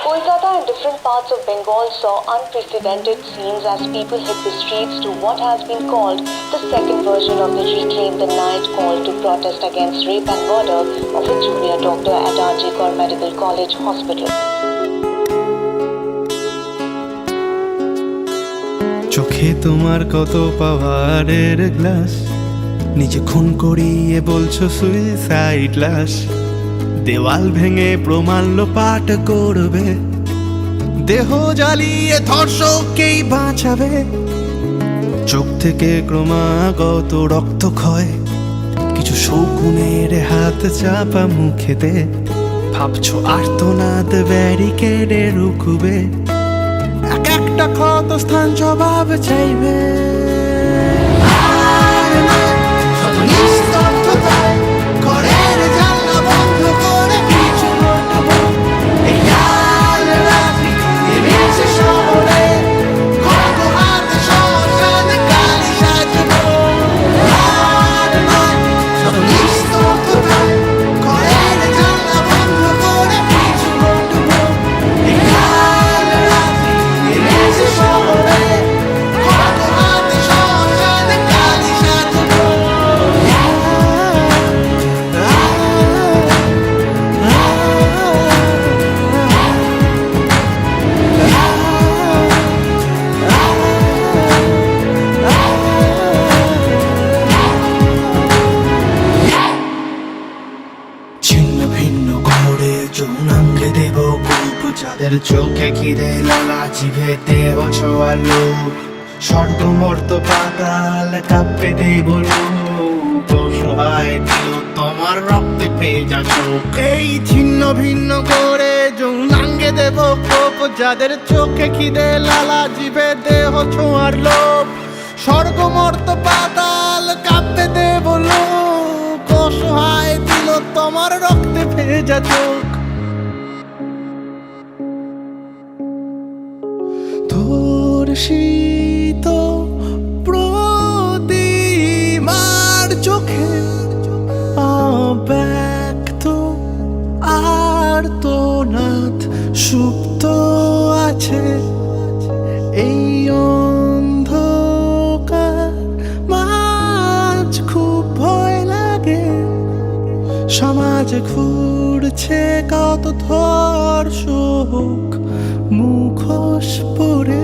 Kolkata and different parts of Bengal saw unprecedented scenes as people hit the streets to what has been called the second version of the Reclaim the Night call to protest against rape and murder of a junior doctor at RJ Kar Medical College Hospital. চোখে তোমার কত পাওয়ারের glass, নিজে খুন করিয়ে বলছো suicide লাশ। দেওয়াল ভেঙে প্রমাণ লোপাট করবে, দেহ জ্বালিয়ে ধর্ষককেই বাঁচাবে। চোখ থেকে ক্রমাগত রক্তক্ষয়, কিছু শকুনের হাত চাপা মুখেতে। ভাবছো আর্তনাদ ব্যারিকেডে রুখবে, এক একটা ক্ষত স্থান জবাব চাইবে। যৌনাঙ্গে দেব কূপ, যাদের চোখে খিদে লালা জিভে দেহ ছোয়ালো। স্বর্গমর্ত পাতাল কাঁপে দেব রূপ, অসহায় দিল তোমার রক্তে ভেজা চোখ। এই ছিন্ন ভিন্ন করে যৌনাঙ্গে দেব কোপ, যাদের চোখে খিদে লালা জিভে দেহ ছোঁয়ার লোভ। স্বর্গমর্ত পাতাল কাঁপে দেব লোক, অসহায় দিল তোমার রক্তে ভেজা চোখ। ধর্ষিত প্রতিমার চোখে অব্যক্ত আর্তনাদ সুপ্ত আছে। এই অন্ধকার মাঝ খুব ভয় লাগে, সমাজে ঘুরছে কত ধর্ষক মুখোশ পরে।